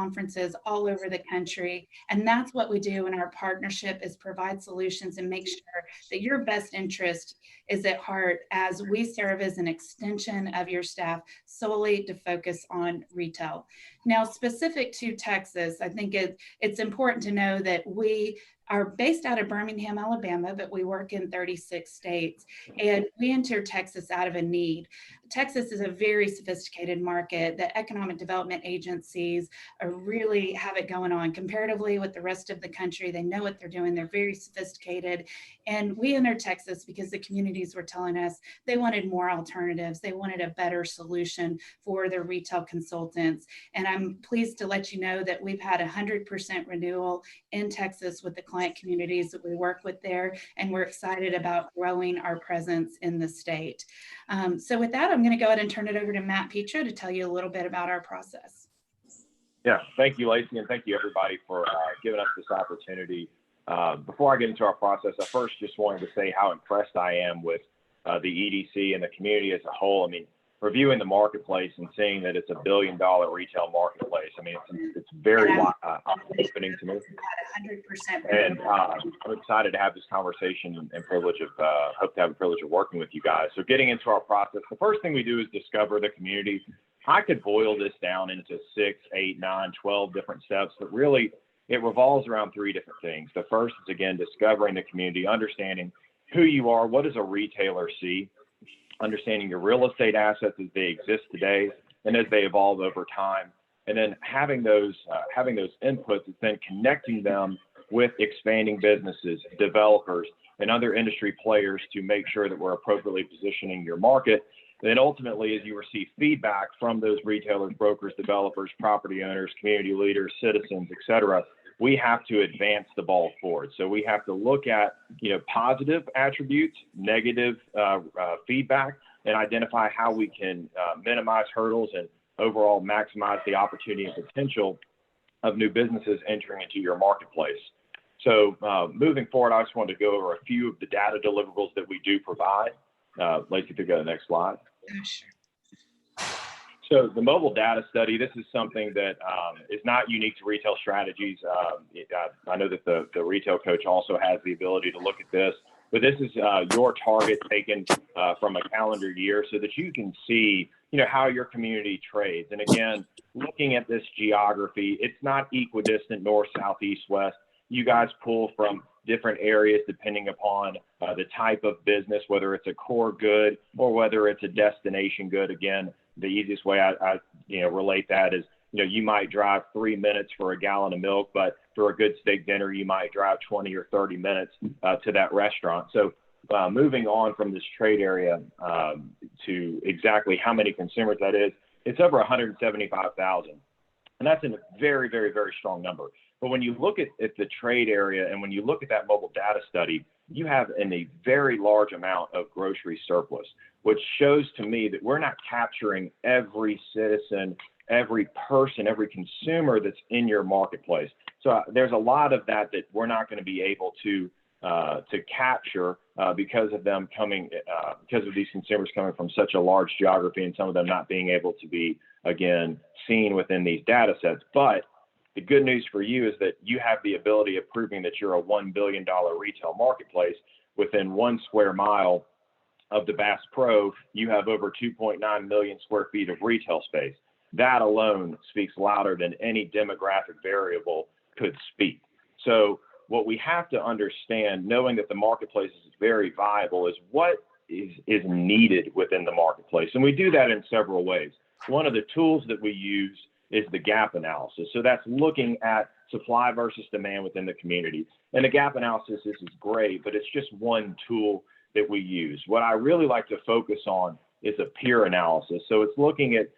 conferences all over the country. And that's what we do in our partnership, is provide solutions and make sure that your best interest is at heart, as we serve as an extension of your staff solely to focus on retail. Now, specific to Texas, I think it's important to know that we are based out of Birmingham, Alabama, but we work in 36 states, and we enter Texas out of a need. Texas is a very sophisticated market. The economic development agencies really have it going on comparatively with the rest of the country. They know what they're doing. They're very sophisticated. And we entered Texas because the communities were telling us they wanted more alternatives. They wanted a better solution for their retail consultants. And I'm pleased to let you know that we've had 100% renewal in Texas with the client communities that we work with there. And we're excited about growing our presence in the state. So with that, I'm going to go ahead and turn it over to Matt Petra to tell you a little bit about our process. Yeah, thank you, Lacey, and thank you, everybody, for giving us this opportunity. Before I get into our process, I first just wanted to say how impressed I am with the EDC and the community as a whole. I mean, reviewing the marketplace and seeing that it's $1 billion retail marketplace. I mean, it's very eye-opening to me. 100%. And I'm excited to have this conversation and hope to have the privilege of working with you guys. So getting into our process, the first thing we do is discover the community. I could boil this down into 6, 8, 9, 12 different steps, but really it revolves around 3 different things. The first is, again, discovering the community, understanding who you are, what does a retailer see, understanding your real estate assets as they exist today and as they evolve over time, and then having those inputs and then connecting them with expanding businesses, developers, and other industry players to make sure that we're appropriately positioning your market. And then ultimately, as you receive feedback from those retailers, brokers, developers, property owners, community leaders, citizens, et cetera, we have to advance the ball forward. So we have to look at, positive attributes, negative feedback, and identify how we can minimize hurdles and overall maximize the opportunity and potential of new businesses entering into your marketplace. So moving forward, I just wanted to go over a few of the data deliverables that we do provide. Lacey, if you go to the next slide. Sure. So the mobile data study, this is something that is not unique to retail strategies. I know that the retail coach also has the ability to look at this, but this is your target taken from a calendar year so that you can see, how your community trades. And again, looking at this geography, it's not equidistant north, south, east, west. You guys pull from different areas depending upon the type of business, whether it's a core good or whether it's a destination good. Again, the easiest way I relate that is, you might drive 3 minutes for a gallon of milk, but for a good steak dinner, you might drive 20 or 30 minutes to that restaurant. So moving on from this trade area to exactly how many consumers that is, it's over 175,000. And that's a very, very, very strong number. But when you look at the trade area and when you look at that mobile data study, you have a very large amount of grocery surplus, which shows to me that we're not capturing every citizen, every person, every consumer that's in your marketplace. So there's a lot of that we're not going to be able to capture because of them coming, because of these consumers coming from such a large geography and some of them not being able to be, again, seen within these data sets. But the good news for you is that you have the ability of proving that you're a $1 billion retail marketplace. Within 1 square mile of the Bass Pro, you have over 2.9 million square feet of retail space. That alone speaks louder than any demographic variable could speak. So what we have to understand, knowing that the marketplace is very viable, is what is needed within the marketplace. And we do that in several ways. One of the tools that we use is the gap analysis. So that's looking at supply versus demand within the community. And the gap analysis is great, but it's just one tool that we use. What I really like to focus on is a peer analysis. So it's looking at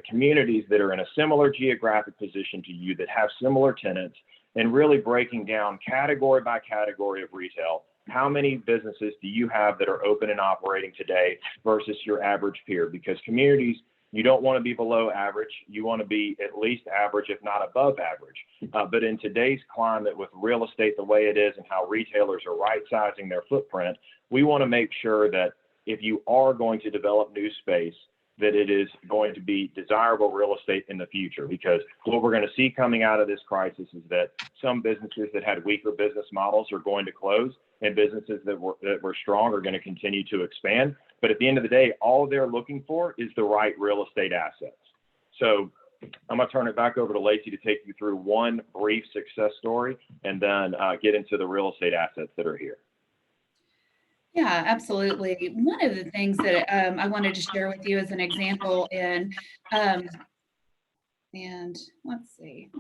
communities that are in a similar geographic position to you, that have similar tenants, and really breaking down category by category of retail. How many businesses do you have that are open and operating today versus your average peer? Because communities, you don't want to be below average. You want to be at least average, if not above average. But in today's climate with real estate the way it is and how retailers are right-sizing their footprint, we want to make sure that if you are going to develop new space, that it is going to be desirable real estate in the future, because what we're going to see coming out of this crisis is that some businesses that had weaker business models are going to close, and businesses that were strong are going to continue to expand. But at the end of the day, all they're looking for is the right real estate assets. So I'm going to turn it back over to Lacey to take you through one brief success story, and then get into the real estate assets that are here. Yeah, absolutely. One of the things that I wanted to share with you as an example and let's see.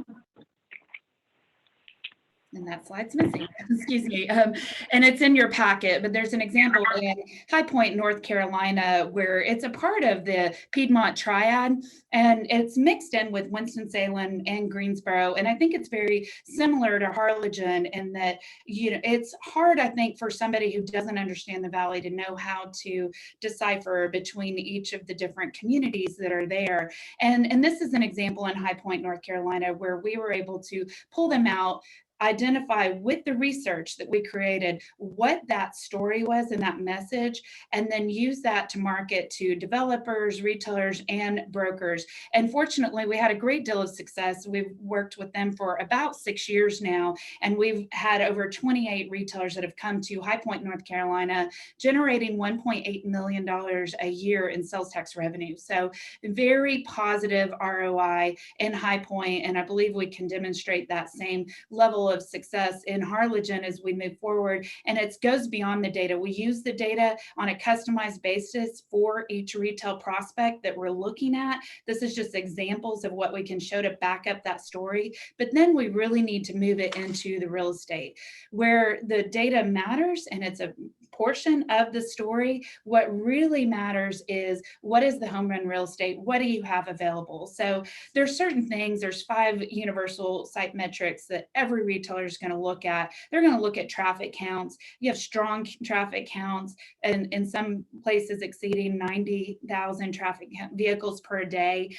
And that slide's missing, excuse me. And it's in your packet, but there's an example in High Point, North Carolina, where it's a part of the Piedmont Triad, and it's mixed in with Winston-Salem and Greensboro. And I think it's very similar to Harlingen in that, you know, it's hard, I think, for somebody who doesn't understand the Valley to know how to decipher between each of the different communities that are there. And this is an example in High Point, North Carolina, where we were able to pull them out, identify with the research that we created what that story was and that message, and then use that to market to developers, retailers, and brokers. And fortunately, we had a great deal of success. We've worked with them for about 6 years now, and we've had over 28 retailers that have come to High Point, North Carolina, generating $1.8 million a year in sales tax revenue. So very positive ROI in High Point, and I believe we can demonstrate that same level of success in Harlingen as we move forward. And it goes beyond the data. We use the data on a customized basis for each retail prospect that we're looking at. This is just examples of what we can show to back up that story. But then we really need to move it into the real estate where the data matters, and it's a portion of the story. What really matters is, what is the home run real estate? What do you have available? So there's certain things, there's 5 universal site metrics that every retailer is going to look at. They're going to look at traffic counts. You have strong traffic counts, and in some places exceeding 90,000 traffic vehicles per day.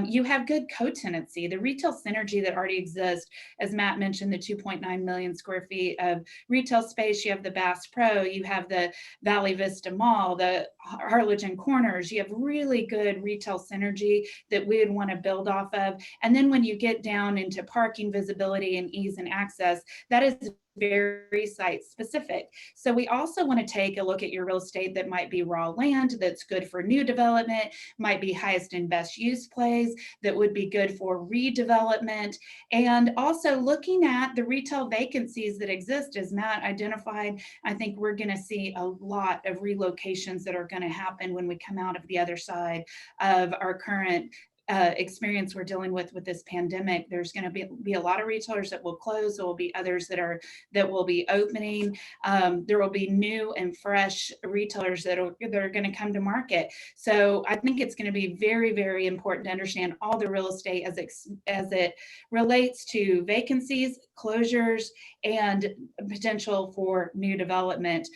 You have good co-tenancy, the retail synergy that already exists. As Matt mentioned, the 2.9 million square feet of retail space. You have the Bass Pro, you have the Valley Vista Mall, the Harlingen Corners. You have really good retail synergy that we would want to build off of. And then when you get down into parking, visibility, and ease and access, that is very site specific. So we also want to take a look at your real estate that might be raw land that's good for new development, might be highest and best use plays that would be good for redevelopment, and also looking at the retail vacancies that exist. As Matt identified, I think we're going to see a lot of relocations that are going to happen when we come out of the other side of our current experience we're dealing with this pandemic. There's going to be a lot of retailers that will close. There will be others that will be opening. There will be new and fresh retailers that are going to come to market. So I think it's going to be very, very important to understand all the real estate as it relates to vacancies, closures, and potential for new development.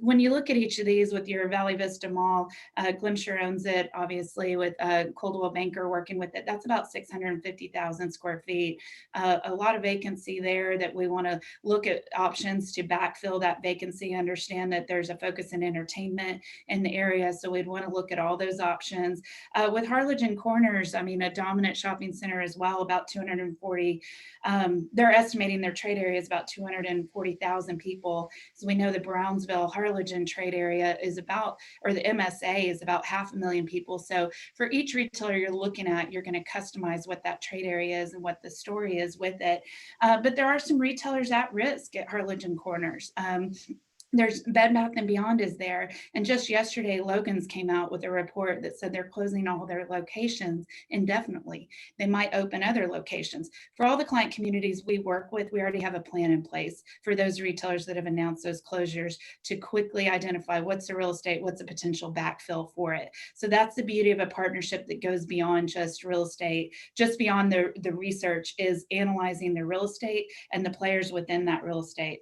When you look at each of these with your Valley Vista Mall, Glimcher owns it, obviously, with Coldwell Banker working with it. That's about 650,000 square feet. A lot of vacancy there that we want to look at options to backfill that vacancy, understand that there's a focus in entertainment in the area. So we'd want to look at all those options. With Harlingen Corners, I mean, a dominant shopping center as well, about 240. They're estimating their trade area is about 240,000 people. So we know the Brownsville Harlingen trade area is about, or the MSA is about 500,000 people. So for each retailer you're looking at, you're going to customize what that trade area is and what the story is with it. But there are some retailers at risk at Harlingen Corners. There's Bed Bath & Beyond is there. And just yesterday, Logan's came out with a report that said they're closing all their locations indefinitely. They might open other locations. For all the client communities we work with, we already have a plan in place for those retailers that have announced those closures to quickly identify what's the real estate, what's a potential backfill for it. So that's the beauty of a partnership that goes beyond just real estate, just beyond the research, is analyzing the real estate and the players within that real estate.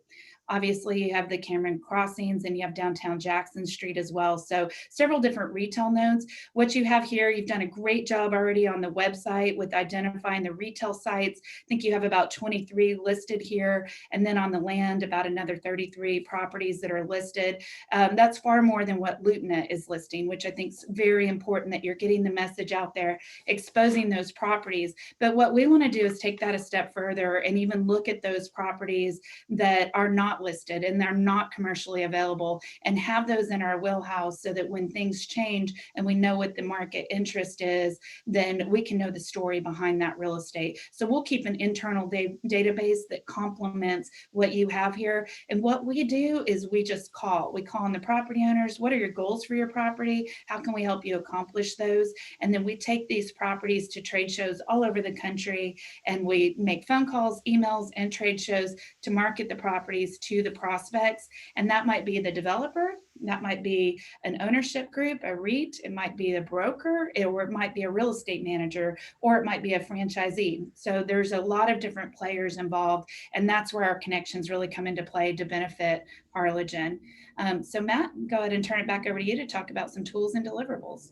Obviously, you have the Cameron Crossings and you have downtown Jackson Street as well. So several different retail nodes. What you have here, you've done a great job already on the website with identifying the retail sites. I think you have about 23 listed here. And then on the land, about another 33 properties that are listed. That's far more than what LoopNet is listing, which I think is very important that you're getting the message out there, exposing those properties. But what we want to do is take that a step further and even look at those properties that are not listed and they're not commercially available, and have those in our wheelhouse so that when things change and we know what the market interest is, then we can know the story behind that real estate. So we'll keep an internal database that complements what you have here. And what we do is we just call. We call on the property owners. What are your goals for your property? How can we help you accomplish those? And then we take these properties to trade shows all over the country, and we make phone calls, emails, and trade shows to market the properties to the prospects. And that might be the developer, that might be an ownership group, a REIT, it might be a broker, or it might be a real estate manager, or it might be a franchisee. So there's a lot of different players involved, and that's where our connections really come into play to benefit Harlingen. So Matt, go ahead and turn it back over to you to talk about some tools and deliverables.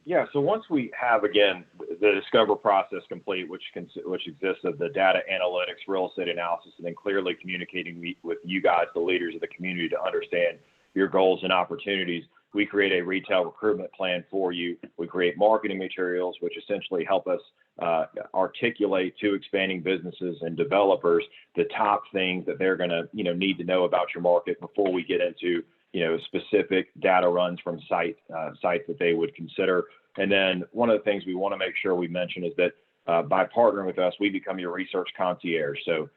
Yeah, so once we have, again, the discover process complete, which exists of the data analytics, real estate analysis, and then clearly communicating with you guys, the leaders of the community, to understand your goals and opportunities, we create a retail recruitment plan for you. We create marketing materials, which essentially help us articulate to expanding businesses and developers the top things that they're going to, need to know about your market before we get into specific data runs from sites that they would consider. And then one of the things we want to make sure we mention is that by partnering with us, we become your research concierge. So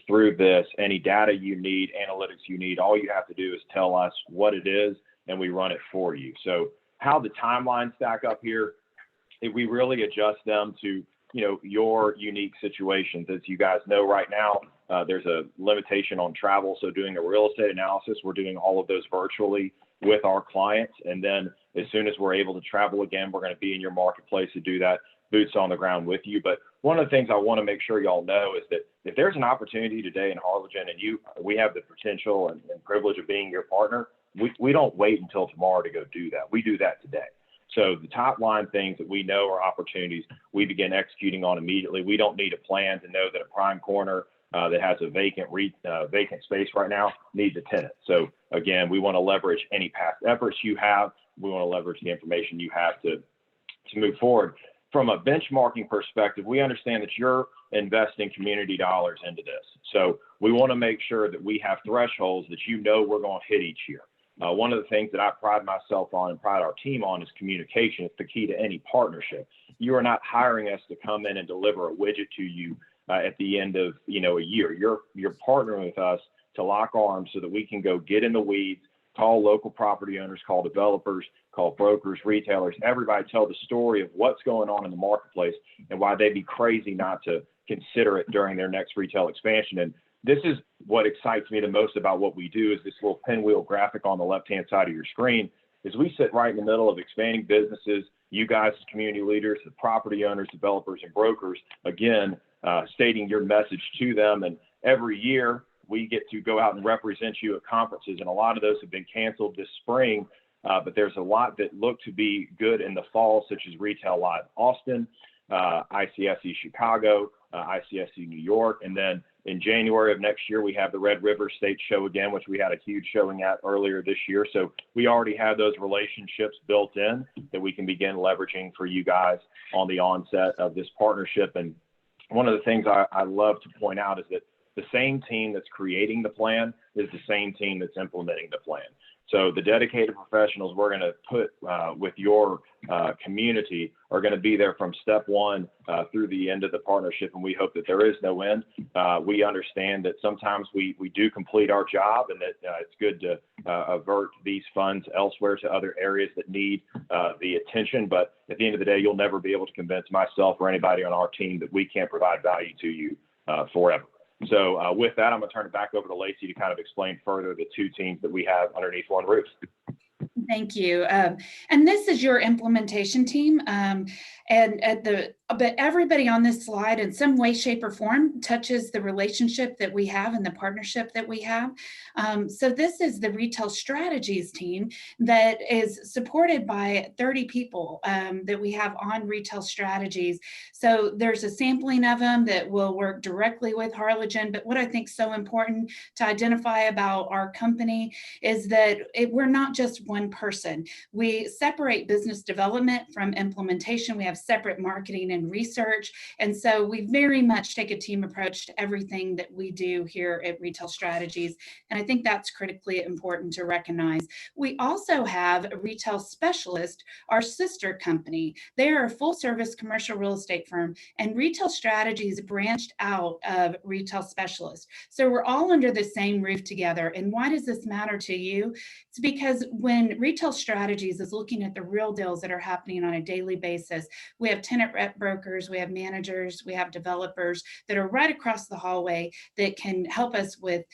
through this, any data you need, analytics you need, all you have to do is tell us what it is, and we run it for you. So how the timelines stack up here, we really adjust them to your unique situations. As you guys know, right now, there's a limitation on travel. So doing a real estate analysis, we're doing all of those virtually with our clients. And then as soon as we're able to travel again, we're going to be in your marketplace to do that, boots on the ground with you. But one of the things I want to make sure y'all know is that if there's an opportunity today in Harlingen and we have the potential and privilege of being your partner, we don't wait until tomorrow to go do that. We do that today. So the top line things that we know are opportunities, we begin executing on immediately. We don't need a plan to know that a prime corner that has a vacant space right now needs a tenant. So again, we want to leverage any past efforts you have. We want to leverage the information you have to move forward. From a benchmarking perspective, we understand that you're investing community dollars into this. So we want to make sure that we have thresholds that we're going to hit each year. One of the things that I pride myself on and pride our team on is communication. It's the key to any partnership. You are not hiring us to come in and deliver a widget to you at the end of a year. You're partnering with us to lock arms so that we can go get in the weeds, call local property owners, call developers, call brokers, retailers, everybody, tell the story of what's going on in the marketplace and why they'd be crazy not to consider it during their next retail expansion. And this is what excites me the most about what we do, is this little pinwheel graphic on the left-hand side of your screen, is we sit right in the middle of expanding businesses, you guys as community leaders, the property owners, developers, and brokers, again, stating your message to them. And every year we get to go out and represent you at conferences, and a lot of those have been canceled this spring, but there's a lot that look to be good in the fall, such as Retail Live Austin, ICSC Chicago, ICSC New York, and then in January of next year, we have the Red River State Show again, which we had a huge showing at earlier this year. So we already have those relationships built in that we can begin leveraging for you guys on the onset of this partnership. And one of the things I love to point out is that the same team that's creating the plan is the same team that's implementing the plan. So the dedicated professionals we're going to put with your community are going to be there from step one through the end of the partnership, and we hope that there is no end. We understand that sometimes we do complete our job, and that it's good to avert these funds elsewhere to other areas that need the attention. But at the end of the day, you'll never be able to convince myself or anybody on our team that we can't provide value to you forever. So with that, I'm going to turn it back over to Lacey to kind of explain further the two teams that we have underneath one roof. Thank you. And this is your implementation team. And at the but everybody on this slide in some way, shape, or form touches the relationship that we have and the partnership that we have. So this is the retail strategies team that is supported by 30 people that we have on retail strategies. So there's a sampling of them that will work directly with Harlingen. But what I think is so important to identify about our company is that we're not just one person. We separate business development from implementation. We have separate marketing and research. And so we very much take a team approach to everything that we do here at Retail Strategies. And I think that's critically important to recognize. We also have a retail specialist, our sister company. They are a full service commercial real estate firm, and Retail Strategies branched out of retail specialists. So we're all under the same roof together. And why does this matter to you? It's because when Retail Strategies is looking at the real deals that are happening on a daily basis, we have tenant rep brokers, we have managers, we have developers that are right across the hallway that can help us with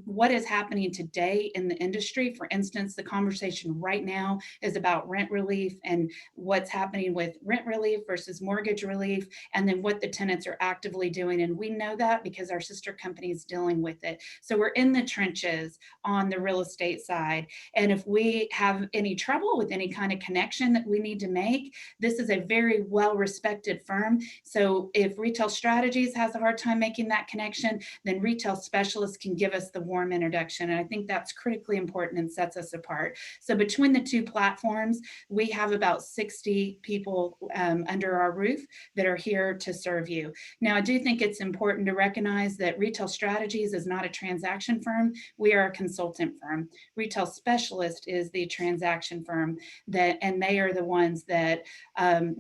what is happening today in the industry. For instance, the conversation right now is about rent relief and what's happening with rent relief versus mortgage relief, and then what the tenants are actively doing. And we know that because our sister company is dealing with it. So we're in the trenches on the real estate side. And if we have any trouble with any kind of connection that we need to make, this is a very well-respected firm. So if Retail Strategies has a hard time making that connection, then Retail Specialists can give us the warm introduction. And I think that's critically important and sets us apart. So between the two platforms, we have about 60 people under our roof that are here to serve you. Now, I do think it's important to recognize that Retail Strategies is not a transaction firm. We are a consultant firm. Retail Specialist is the transaction firm and they are the ones that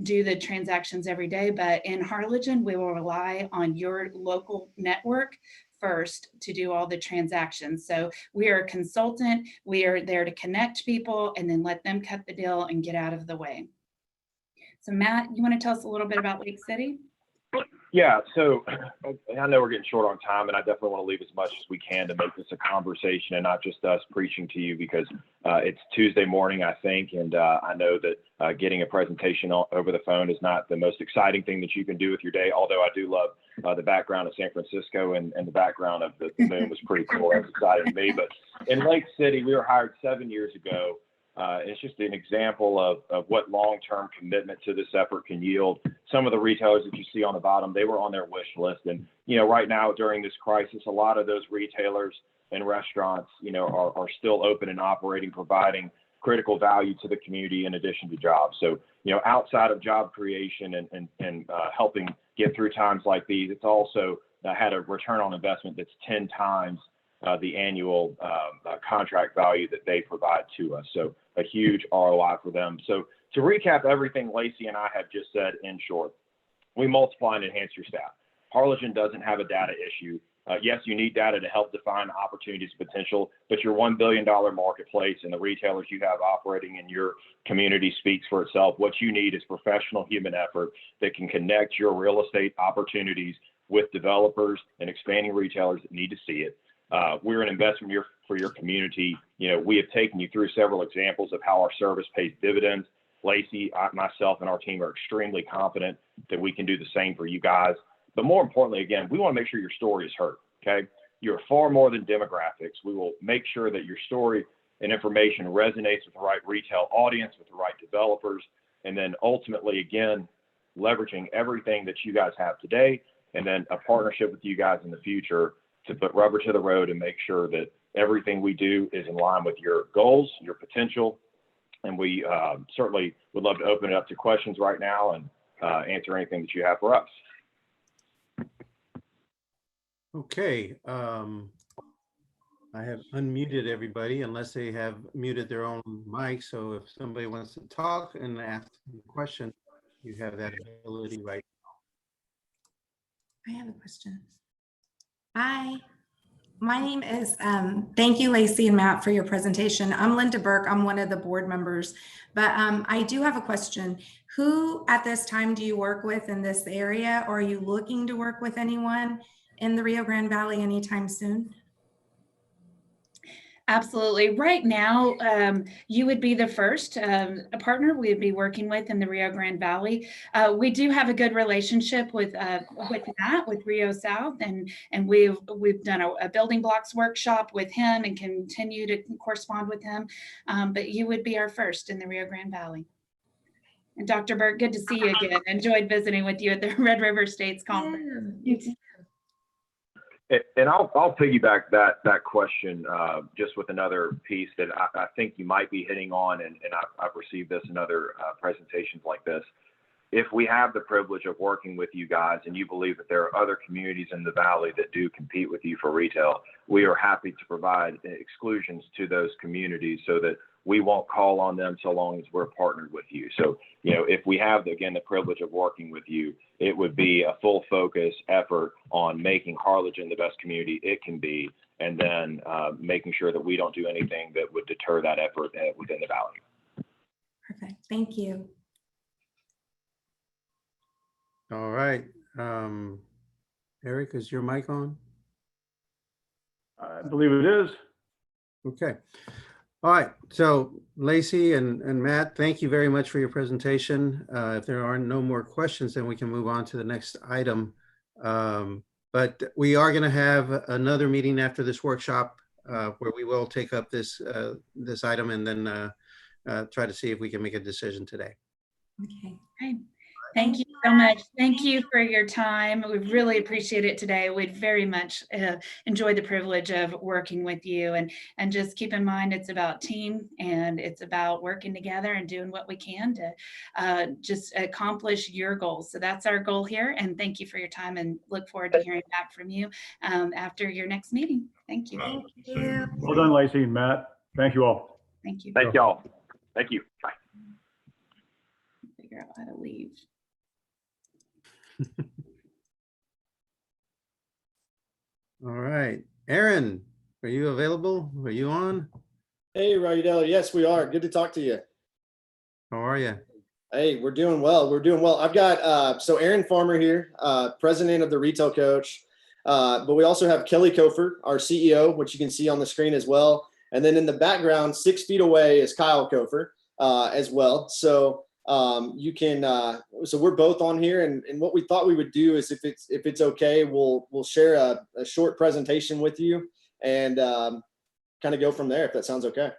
do the transactions every day. But in Harlingen, we will rely on your local network first to do all the transactions. So we are a consultant. We are there to connect people and then let them cut the deal and get out of the way. So Matt, you want to tell us a little bit about Lake City? Yeah, so I know we're getting short on time, and I definitely want to leave as much as we can to make this a conversation and not just us preaching to you, because it's Tuesday morning, I think, and I know that getting a presentation over the phone is not the most exciting thing that you can do with your day, although I do love the background of San Francisco and the background of the moon was pretty cool. That's exciting to me. But in Lake City, we were hired 7 years ago. It's just an example of what long-term commitment to this effort can yield. Some of the retailers that you see on the bottom, they were on their wish list. And, right now during this crisis, a lot of those retailers and restaurants, are still open and operating, providing critical value to the community in addition to jobs. So, outside of job creation and helping get through times like these, it's also had a return on investment that's 10 times the annual contract value that they provide to us. So a huge ROI for them. So to recap everything Lacey and I have just said in short, we multiply and enhance your staff. Harlingen doesn't have a data issue. Yes, you need data to help define opportunities potential, but your $1 billion marketplace and the retailers you have operating in your community speaks for itself. What you need is professional human effort that can connect your real estate opportunities with developers and expanding retailers that need to see it. We're an investment for your community. We have taken you through several examples of how our service pays dividends. Lacey, myself, and our team are extremely confident that we can do the same for you guys. But more importantly, again, we want to make sure your story is heard, okay? You're far more than demographics. We will make sure that your story and information resonates with the right retail audience, with the right developers, and then ultimately, again, leveraging everything that you guys have today, and then a partnership with you guys in the future to put rubber to the road and make sure that everything we do is in line with your goals, your potential. And we certainly would love to open it up to questions right now and answer anything that you have for us. Okay. I have unmuted everybody unless they have muted their own mic. So if somebody wants to talk and ask a question, you have that ability right I have a question. Hi, my name is, thank you, Lacey and Matt, for your presentation. I'm Linda Burke. I'm one of the board members, but I do have a question. Who at this time do you work with in this area? Or are you looking to work with anyone in the Rio Grande Valley anytime soon? Absolutely. Right now, you would be the first partner we would be working with in the Rio Grande Valley. We do have a good relationship with Matt with Rio South, and we've done a building blocks workshop with him and continue to correspond with him. But you would be our first in the Rio Grande Valley. And Dr. Burke, good to see you again. Enjoyed visiting with you at the Red River States Conference. You too. And I'll piggyback that question just with another piece that I think you might be hitting on, and I've received this in other presentations like this. If we have the privilege of working with you guys and you believe that there are other communities in the Valley that do compete with you for retail, we are happy to provide exclusions to those communities so that we won't call on them so long as we're partnered with you. So, if we have, again, the privilege of working with you, it would be a full focus effort on making Harlingen the best community it can be, and then making sure that we don't do anything that would deter that effort within the Valley. Perfect. Thank you. All right. Eric, is your mic on? I believe it is. Okay. All right. So Lacey and Matt, thank you very much for your presentation. If there are no more questions, then we can move on to the next item. But we are going to have another meeting after this workshop where we will take up this item and then try to see if we can make a decision today. Okay. Okay. Thank you so much. Thank you for your time. We really appreciate it today. We'd very much enjoy the privilege of working with you, and just keep in mind it's about team and it's about working together and doing what we can to just accomplish your goals. So that's our goal here. And thank you for your time, and look forward to hearing back from you after your next meeting. Thank you. Thank you. Well done, Lacey and Matt. Thank you all. Thank you. Thank y'all. Thank you. Bye. Figure out how to leave. All right. Aaron, are you available? Are you on? Hey, Rydell. Yes, we are. Good to talk to you. How are you? Hey, we're doing well. We're doing well. I've got, so Aaron Farmer here, president of the Retail Coach. But we also have Kelly Kofer, our CEO, which you can see on the screen as well. And then in the background, 6 feet away is Kyle Kofer as well. So you can, so we're both on here, and what we thought we would do is if it's okay, we'll share a short presentation with you and kind of go from there, if that sounds okay.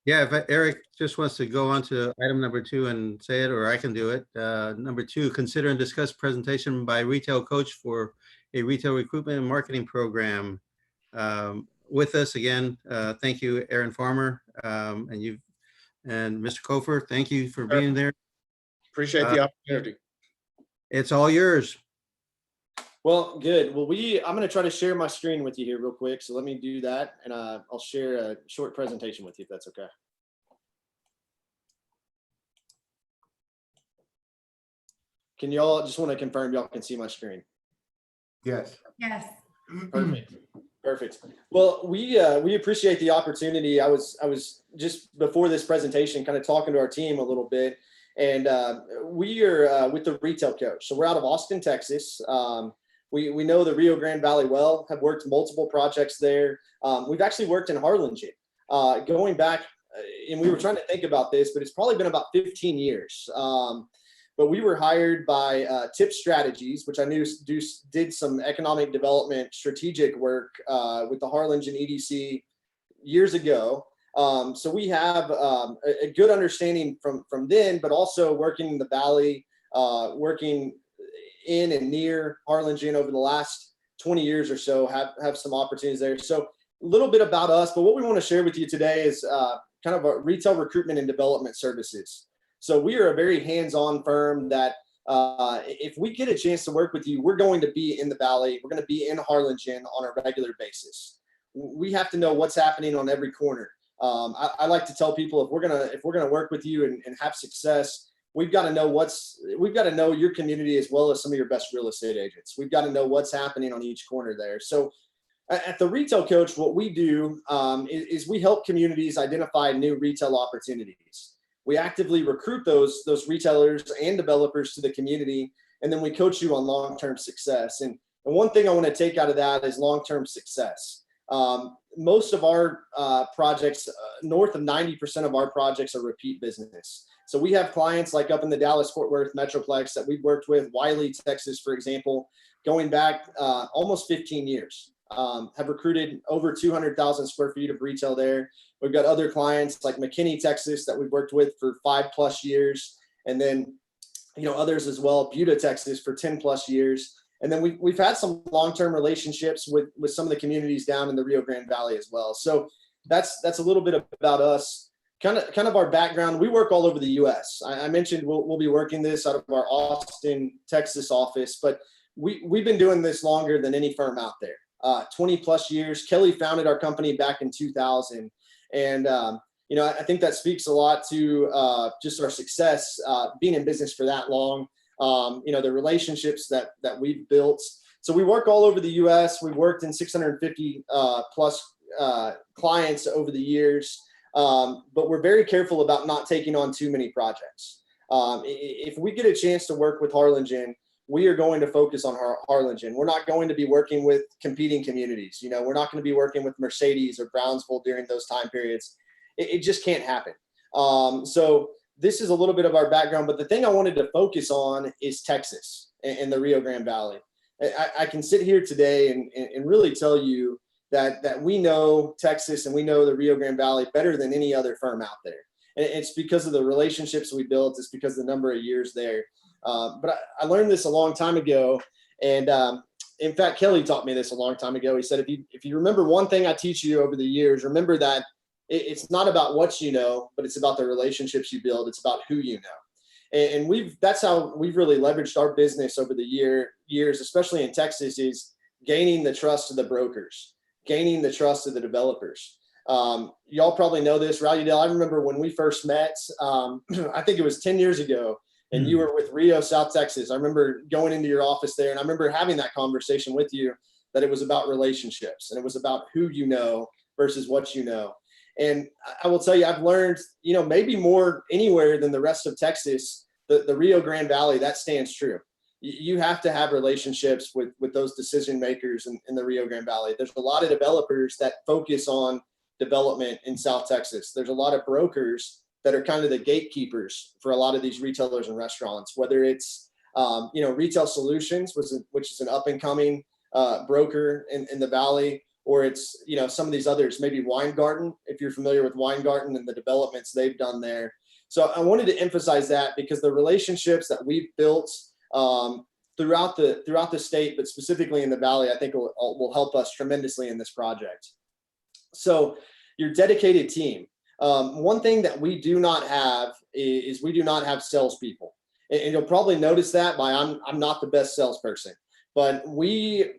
Yeah, if Eric just wants to go on to item number 2 and say it, or I can do it. Number 2, consider and discuss presentation by Retail Coach for a retail recruitment and marketing program. With us again, thank you, Aaron Farmer, and Mr. Kofer, thank you for being there. Appreciate the opportunity. It's all yours. Well, good. Well, I'm going to try to share my screen with you here real quick. So let me do that, and I'll share a short presentation with you, if that's okay. Can y'all, just want to confirm y'all can see my screen? Yes. Yes. Perfect. Perfect. Well, we appreciate the opportunity. I was just before this presentation kind of talking to our team a little bit, and we are with the Retail Coach. So we're out of Austin, Texas. We know the Rio Grande Valley well, have worked multiple projects there. We've actually worked in Harlingen going back, and we were trying to think about this, but it's probably been about 15 years. But we were hired by Tip Strategies, which I knew did some economic development strategic work with the Harlingen EDC years ago. So we have a good understanding from then, but also working in the Valley, working in and near Harlingen over the last 20 years or so, have some opportunities there. So a little bit about us, but what we want to share with you today is kind of a retail recruitment and development services. So we are a very hands-on firm that if we get a chance to work with you, we're going to be in the Valley. We're going to be in Harlingen on a regular basis. We have to know what's happening on every corner. I like to tell people if we're gonna work with you and have success, we've got to know your community as well as some of your best real estate agents. We've got to know what's happening on each corner there. So at the Retail Coach, what we do is we help communities identify new retail opportunities. We actively recruit those retailers and developers to the community, and then we coach you on long-term success. And one thing I want to take out of that is long-term success. Most of our projects, north of 90% of our projects are repeat business. So we have clients like up in the Dallas-Fort Worth Metroplex that we've worked with, Wiley, Texas, for example, going back almost 15 years, have recruited over 200,000 square feet of retail there. We've got other clients like McKinney, Texas, that we've worked with for 5+ years. And then, others as well, Buda, Texas for 10+ years. And then we've had some long-term relationships with some of the communities down in the Rio Grande Valley as well. So that's a little bit about us, kind of our background. We work all over the U.S. I mentioned we'll be working this out of our Austin, Texas office, but we've been doing this longer than any firm out there, 20+ years. Kelly founded our company back in 2000. And, I think that speaks a lot to just our success being in business for that long. The relationships that we've built. So we work all over the U.S. We've worked in 650 plus clients over the years, but we're very careful about not taking on too many projects. If we get a chance to work with Harlingen, we are going to focus on Harlingen. We're not going to be working with competing communities. We're not going to be working with Mercedes or Brownsville during those time periods. It just can't happen. So this is a little bit of our background, but the thing I wanted to focus on is Texas and the Rio Grande Valley. I can sit here today and really tell you that we know Texas and we know the Rio Grande Valley better than any other firm out there. And it's because of the relationships we built. It's because of the number of years there. But I learned this a long time ago. And in fact, Kelly taught me this a long time ago. He said, if you remember one thing I teach you over the years, remember that it's not about what you know, but it's about the relationships you build. It's about who you know. And that's how we've really leveraged our business over the years, especially in Texas, is gaining the trust of the brokers, gaining the trust of the developers. Y'all probably know this, Rowdy Dale. I remember when we first met, I think it was 10 years ago, and you were with Rio, South Texas. I remember going into your office there, and I remember having that conversation with you, that it was about relationships and it was about who you know versus what you know. And I will tell you, I've learned, maybe more anywhere than the rest of Texas, the Rio Grande Valley, that stands true. You have to have relationships with those decision makers in the Rio Grande Valley. There's a lot of developers that focus on development in South Texas. There's a lot of brokers that are kind of the gatekeepers for a lot of these retailers and restaurants, whether it's, Retail Solutions, which is an up and coming broker in the Valley, or it's, some of these others, maybe Weingarten, if you're familiar with Weingarten and the developments they've done there. So I wanted to emphasize that because the relationships that we've built throughout the state, but specifically in the Valley, I think will help us tremendously in this project. So your dedicated team. One thing that we do not have is we do not have salespeople. And you'll probably notice that by I'm not the best salesperson, but you're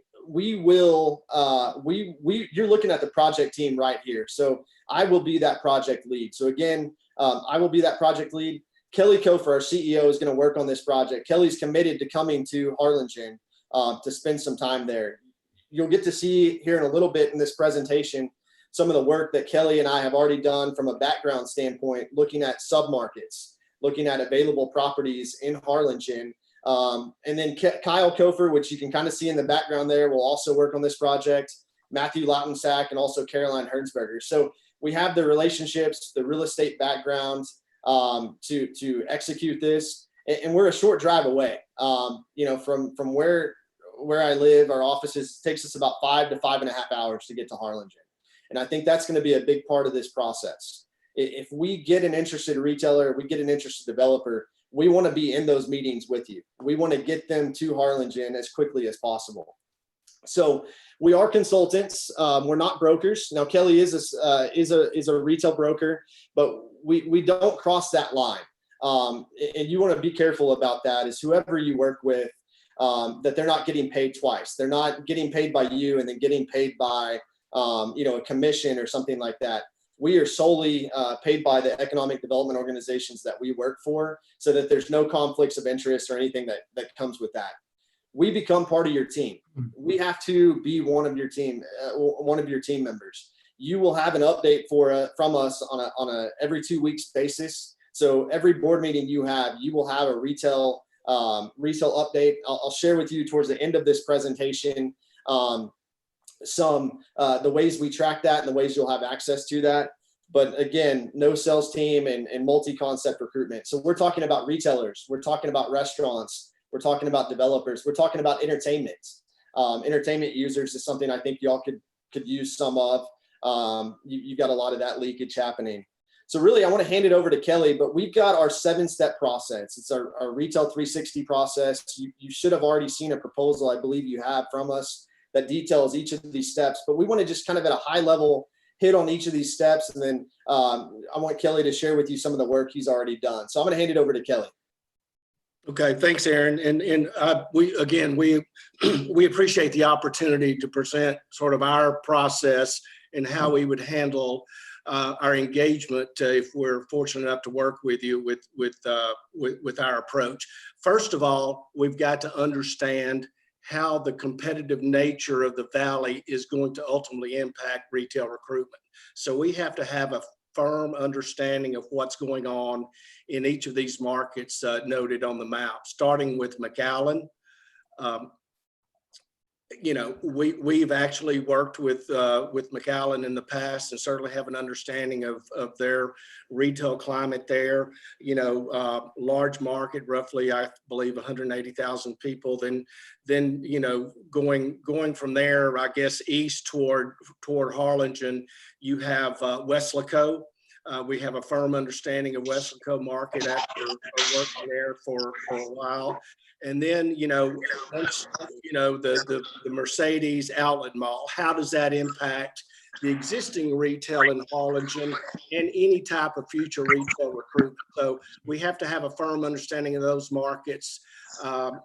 looking at the project team right here. So I will be that project lead. So again, I will be that project lead. Kelly Kofer, our CEO, is going to work on this project. Kelly's committed to coming to Harlingen to spend some time there. You'll get to see here in a little bit in this presentation some of the work that Kelly and I have already done from a background standpoint, looking at submarkets, looking at available properties in Harlingen. And then Kyle Kofer, which you can kind of see in the background there, will also work on this project. Matthew Lautensack, and also Caroline Hernsberger. So we have the relationships, the real estate background to execute this. And we're a short drive away. From where I live, our offices, takes us about 5 to 5.5 hours to get to Harlingen. And I think that's going to be a big part of this process. If we get an interested retailer, we get an interested developer, we want to be in those meetings with you. We want to get them to Harlingen as quickly as possible. So we are consultants. We're not brokers. Now Kelly is a retail broker, but we don't cross that line. And you want to be careful about that. Is whoever you work with, that they're not getting paid twice. They're not getting paid by you and then getting paid by a commission or something like that. We are solely paid by the economic development organizations that we work for, so that there's no conflicts of interest or anything that comes with that. We become part of your team. We have to be one of your team members. You will have an update from us on a every 2 weeks basis. So every board meeting you will have a retail update. I'll share with you towards the end of this presentation the ways we track that and the ways you'll have access to that. But again, no sales team and multi-concept recruitment. So we're talking about retailers, we're talking about restaurants, we're talking about developers, we're talking about entertainment. Entertainment users is something I think y'all could use some of. You've got a lot of that leakage happening. So really, I want to hand it over to Kelly, but we've got our 7-step process. It's our Retail 360 process. You should have already seen a proposal, I believe you have, from us that details each of these steps, but we want to just kind of at a high level hit on each of these steps. And then I want Kelly to share with you some of the work he's already done. So I'm going to hand it over to Kelly. Okay, thanks, Aaron. And we appreciate the opportunity to present sort of our process and how we would handle our engagement if we're fortunate enough to work with you with our approach. First of all, we've got to understand how the competitive nature of the Valley is going to ultimately impact retail recruitment. So we have to have a firm understanding of what's going on in each of these markets noted on the map, starting with McAllen. We've actually worked with McAllen in the past and certainly have an understanding of their retail climate there. Large market, roughly, I believe 180,000 people. Then going from there, I guess east toward Harlingen, you have Weslaco. We have a firm understanding of Weslaco market after working there for a while. And then, once, the Mercedes outlet mall, how does that impact the existing retail in Harlingen and any type of future retail recruitment? So we have to have a firm understanding of those markets. San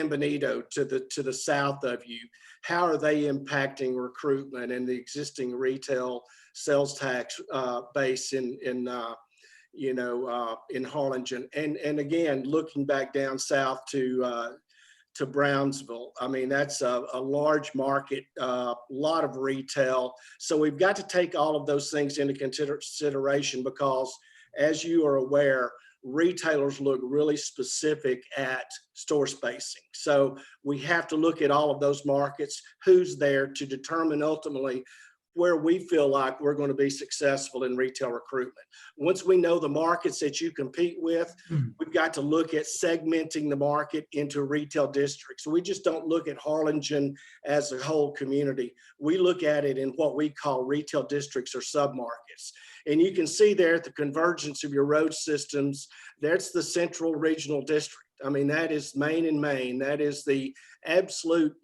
Benito to the south of you, how are they impacting recruitment and the existing retail sales tax base in Harlingen, and again, looking back down south to Brownsville. I mean, that's a large market, a lot of retail. So we've got to take all of those things into consideration because, as you are aware, retailers look really specific at store spacing. So we have to look at all of those markets, who's there, to determine ultimately where we feel like we're going to be successful in retail recruitment. Once we know the markets that you compete with, we've got to look at segmenting the market into retail districts. So we just don't look at Harlingen as a whole community. We look at it in what we call retail districts or submarkets. And you can see there at the convergence of your road systems, that's the central regional district. I mean, that is Main and Main. That is the absolute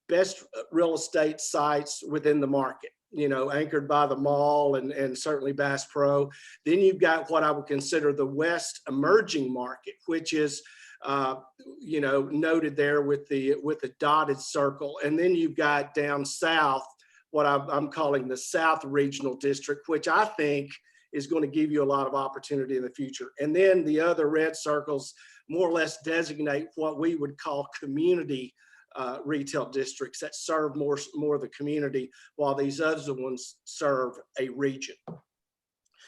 best real estate sites within the market, anchored by the mall and certainly Bass Pro. Then you've got what I would consider the West emerging market, which is, noted there with the dotted circle. And then you've got down south, what I'm calling the South Regional District, which I think is going to give you a lot of opportunity in the future. And then the other red circles more or less designate what we would call community retail districts that serve more of the community, while these other ones serve a region.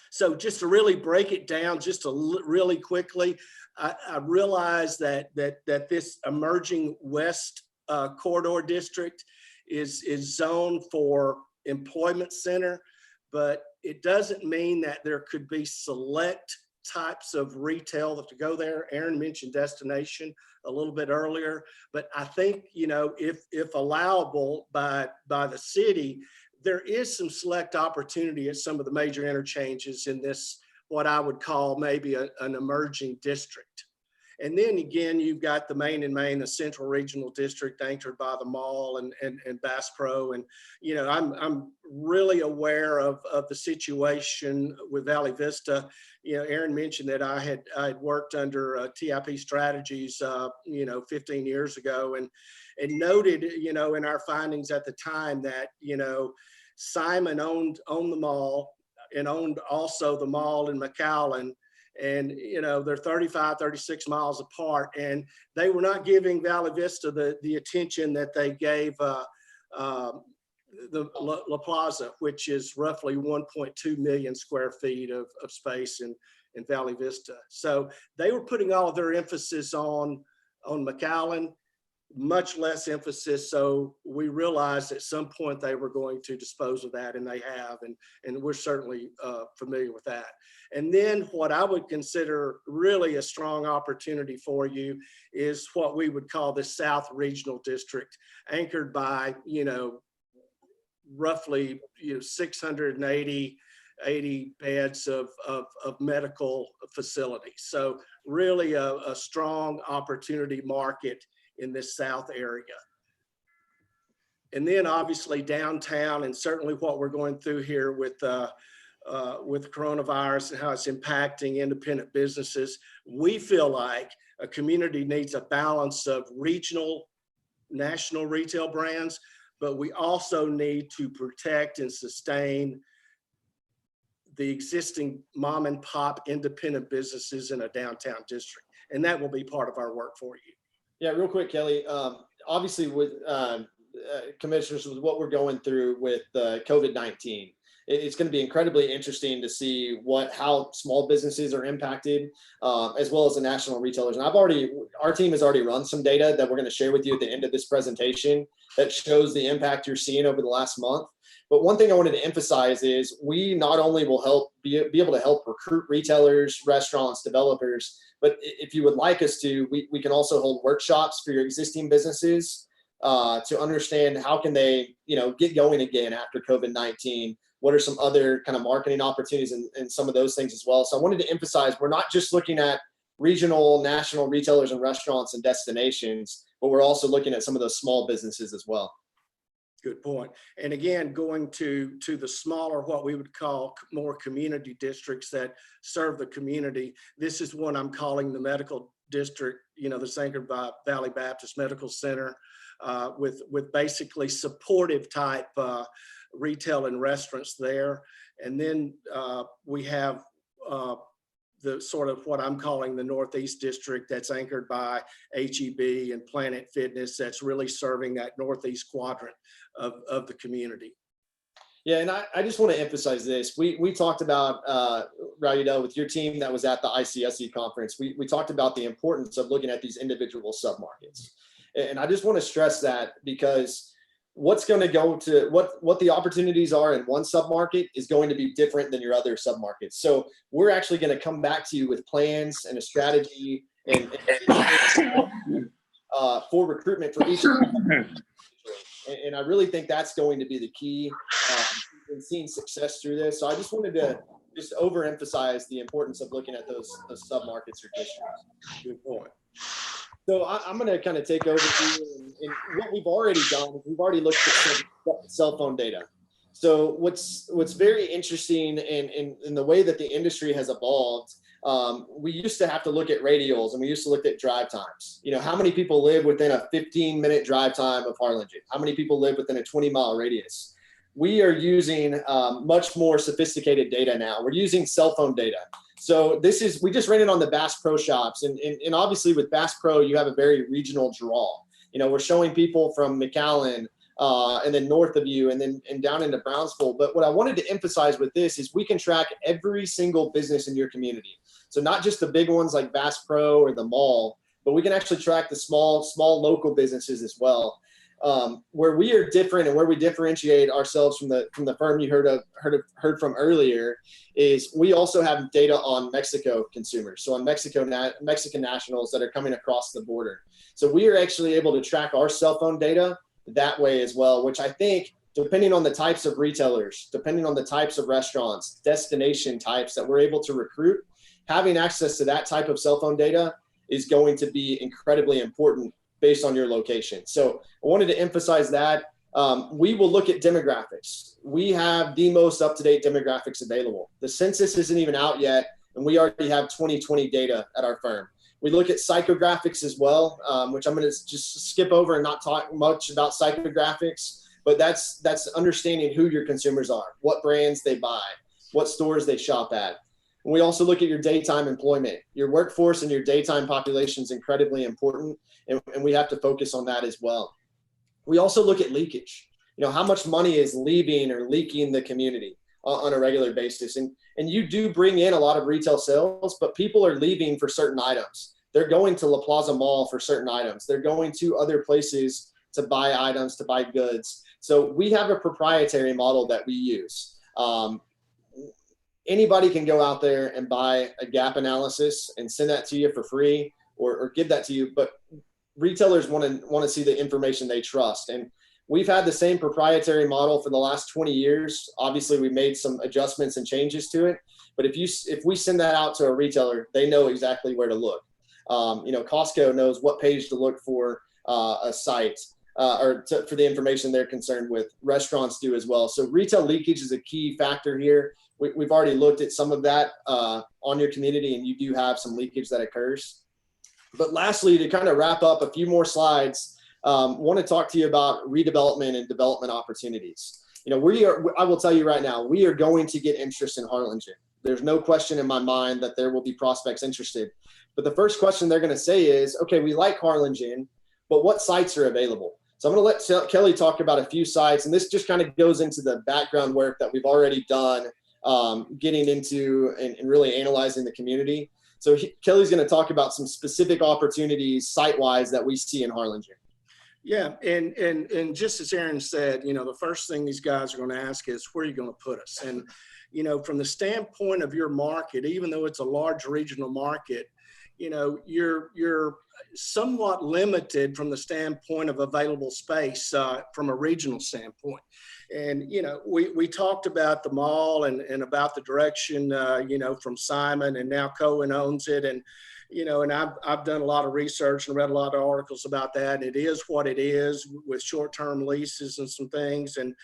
So just to really break it down just really quickly, I realize that this emerging West corridor district is zoned for employment center, but it doesn't mean that there could be select types of retail that to go there. Aaron mentioned destination a little bit earlier, but I think, if allowable by the city, there is some select opportunity at some of the major interchanges in this, what I would call maybe an emerging district. And then again, you've got the Main and Main, the Central Regional District, anchored by the mall and Bass Pro. And, I'm really aware of the situation with Valley Vista. Aaron mentioned that I had worked under TIP Strategies, 15 years ago, and noted, in our findings at the time that, Simon owned the mall and owned also the mall in McAllen. And, they're 35, 36 miles apart, and they were not giving Valley Vista the attention that they gave the La Plaza, which is roughly 1.2 million square feet of space in Valley Vista. So they were putting all of their emphasis on McAllen much less emphasis. So we realized at some point they were going to dispose of that, and they have, and we're certainly familiar with that. And then what I would consider really a strong opportunity for you is what we would call the South Regional District, anchored by, roughly 680 beds of medical facilities. So really a strong opportunity market in this South area. And then obviously downtown, and certainly what we're going through here with coronavirus and how it's impacting independent businesses, we feel like a community needs a balance of regional, national retail brands, but we also need to protect and sustain the existing mom and pop independent businesses in a downtown district. And that will be part of our work for you. Yeah, real quick, Kelly. Obviously, with commissioners, with what we're going through with COVID-19, it's going to be incredibly interesting to see how small businesses are impacted, as well as the national retailers. And our team has already run some data that we're going to share with you at the end of this presentation that shows the impact you're seeing over the last month. But one thing I wanted to emphasize is we not only will be able to help recruit retailers, restaurants, developers, but if you would like us to, we can also hold workshops for your existing businesses to understand how can they, get going again after COVID-19. What are some other kind of marketing opportunities and some of those things as well. So I wanted to emphasize, we're not just looking at regional, national retailers and restaurants and destinations, but we're also looking at some of those small businesses as well. Good point. And again, going to the smaller, what we would call more community districts that serve the community. This is one I'm calling the medical district, that's anchored by Valley Baptist Medical Center, with basically supportive type retail and restaurants there. And then we have the sort of what I'm calling the Northeast District, that's anchored by HEB and Planet Fitness, that's really serving that Northeast quadrant of the community. Yeah, and I just want to emphasize this. We talked about, Rayuda, with your team that was at the ICSE conference, we talked about the importance of looking at these individual submarkets. And I just want to stress that, because what's going to go to what the opportunities are in one submarket is going to be different than your other submarkets. So we're actually going to come back to you with plans and a strategy and for recruitment for each. And I really think that's going to be the key in seeing success through this. So I just wanted to overemphasize the importance of looking at those submarkets or districts. Good point. So I'm going to kind of take over here, and what we've already done, we've already looked at cell phone data. So what's very interesting in the way that the industry has evolved, we used to have to look at radials, and we used to look at drive times. How many people live within a 15-minute drive time of Harlingen? How many people live within a 20-mile radius? We are using much more sophisticated data now. We're using cell phone data. So we just ran it on the Bass Pro Shops. And obviously with Bass Pro, you have a very regional draw. We're showing people from McAllen and then north of you and down into Brownsville. But what I wanted to emphasize with this is we can track every single business in your community. So not just the big ones like Bass Pro or the mall, but we can actually track the small local businesses as well. Where we are different and where we differentiate ourselves from the firm you heard from earlier is we also have data on Mexico consumers. So on Mexican nationals that are coming across the border. So we are actually able to track our cell phone data that way as well, which I think, depending on the types of retailers, depending on the types of restaurants, destination types that we're able to recruit, having access to that type of cell phone data is going to be incredibly important based on your location. So I wanted to emphasize that. We will look at demographics. We have the most up-to-date demographics available. The census isn't even out yet, and we already have 2020 data at our firm. We look at psychographics as well, which I'm going to just skip over and not talk much about psychographics, but that's understanding who your consumers are, what brands they buy, what stores they shop at. And we also look at your daytime employment. Your workforce and your daytime population is incredibly important, and we have to focus on that as well. We also look at leakage. How much money is leaving or leaking the community on a regular basis. And you do bring in a lot of retail sales, but people are leaving for certain items. they're going to La Plaza Mall for certain items. They're going to other places to buy items, to buy goods. So we have a proprietary model that we use. Anybody can go out there and buy a gap analysis and send that to you for free, or give that to you. But retailers want to see the information they trust. And we've had the same proprietary model for the last 20 years. Obviously, we made some adjustments and changes to it. But if we send that out to a retailer, they know exactly where to look. Costco knows what page to look for a site for the information they're concerned with. Restaurants do as well. So retail leakage is a key factor here. We've already looked at some of that on your community, and you do have some leakage that occurs. But lastly, to kind of wrap up a few more slides, want to talk to you about redevelopment and development opportunities. I will tell you right now, we are going to get interest in Harlingen. There's no question in my mind that there will be prospects interested. But the first question they're going to say is, okay, we like Harlingen, but what sites are available? So I'm going to let Kelly talk about a few sites, and this just kind of goes into the background work that we've already done, getting into and really analyzing the community. So Kelly's going to talk about some specific opportunities site-wise that we see in Harlingen. Yeah, and just as Aaron said, the first thing these guys are going to ask is, where are you going to put us? And, from the standpoint of your market, even though it's a large regional market, you're somewhat limited from the standpoint of available space from a regional standpoint. And, we talked about the mall and about the direction, from Simon, and now Cohen owns it. And, and I've done a lot of research and read a lot of articles about that. And it is what it is with short-term leases and some things. And,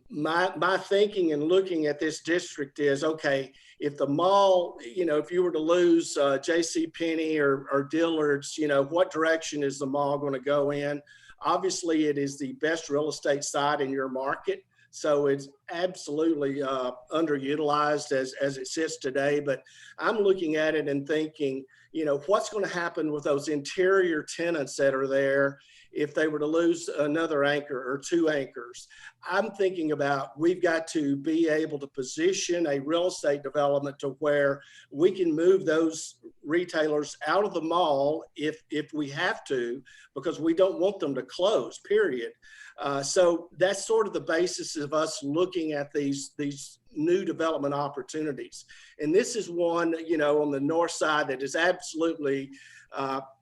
my thinking and looking at this district is, okay, if the mall, if you were to lose JCPenney or Dillard's, what direction is the mall going to go in? Obviously, it is the best real estate site in your market. So it's absolutely underutilized as it sits today. But I'm looking at it and thinking, what's going to happen with those interior tenants that are there if they were to lose another anchor or two anchors? I'm thinking about, we've got to be able to position a real estate development to where we can move those retailers out of the mall if we have to, because we don't want them to close, period. So that's sort of the basis of us looking at these new development opportunities. And this is one, on the north side that is absolutely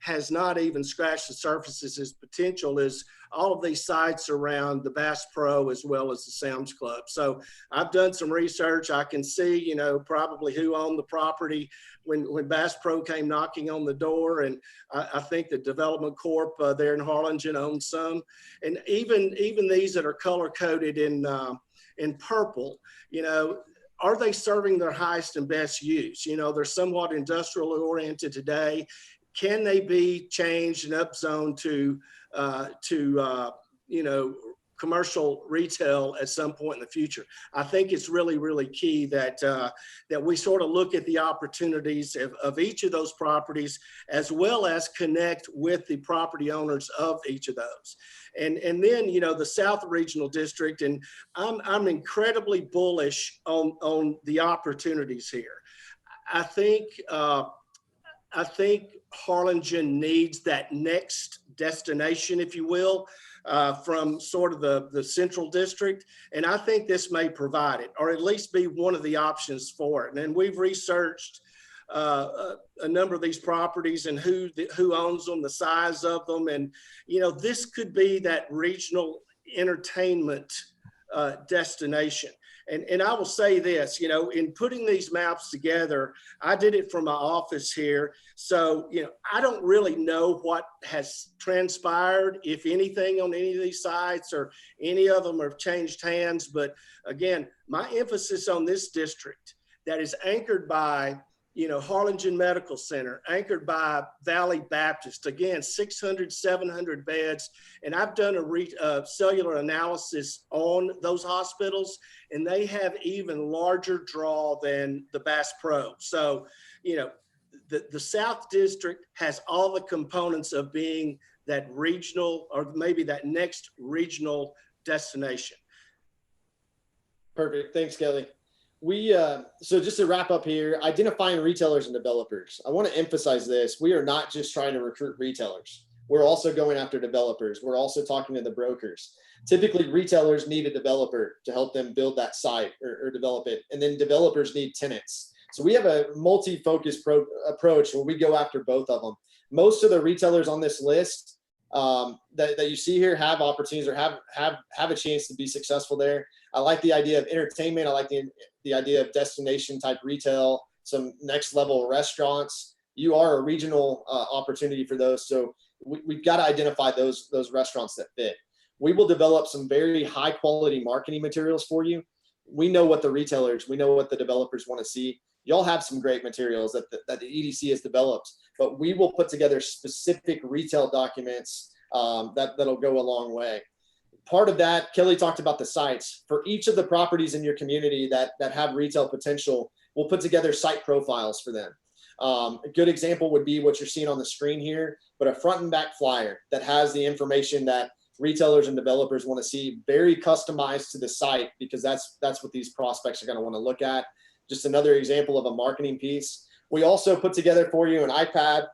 has not even scratched the surface. Its potential is all of these sites around the Bass Pro as well as the Sam's Club. So I've done some research. I can see, probably who owned the property when Bass Pro came knocking on the door. And I think the Development Corp there in Harlingen owns some. And even these that are color coded in purple, are they serving their highest and best use? They're somewhat industrial oriented today. Can they be changed and upzoned to commercial retail at some point in the future? I think it's really, really key that we sort of look at the opportunities of each of those properties, as well as connect with the property owners of each of those. And then, the South Regional District, and I'm incredibly bullish on the opportunities here. I think Harlingen needs that next destination, if you will, from sort of the central district. And I think this may provide it, or at least be one of the options for it. And we've researched a number of these properties and who owns them, the size of them. And, this could be that regional entertainment destination. And I will say this, in putting these maps together, I did it from my office here. So, I don't really know what has transpired, if anything, on any of these sites, or any of them have changed hands. But again, my emphasis on this district that is anchored by, Harlingen Medical Center, anchored by Valley Baptist, again, 600, 700 beds. And I've done a cellular analysis on those hospitals, and they have even larger draw than the Bass Pro. So, the South District has all the components of being that regional, or maybe that next regional destination. Perfect. Thanks, Kelly. So just to wrap up here, identifying retailers and developers. I want to emphasize this. We are not just trying to recruit retailers. We're also going after developers. We're also talking to the brokers. Typically, retailers need a developer to help them build that site or develop it. And then developers need tenants. So we have a multi-focused approach where we go after both of them. Most of the retailers on this list that you see here have opportunities or have a chance to be successful there. I like the idea of entertainment. I like the idea of destination type retail, some next level restaurants. You are a regional opportunity for those. So we've got to identify those restaurants that fit. We will develop some very high quality marketing materials for you. We know what the retailers, we know what the developers want to see. Y'all have some great materials that the EDC has developed, but we will put together specific retail documents that'll go a long way. Part of that, Kelly talked about the sites. For each of the properties in your community that have retail potential, we'll put together site profiles for them. A good example would be what you're seeing on the screen here, but a front and back flyer that has the information that retailers and developers want to see, very customized to the site, because that's what these prospects are going to want to look at. Just another example of a marketing piece. We also put together for you an iPad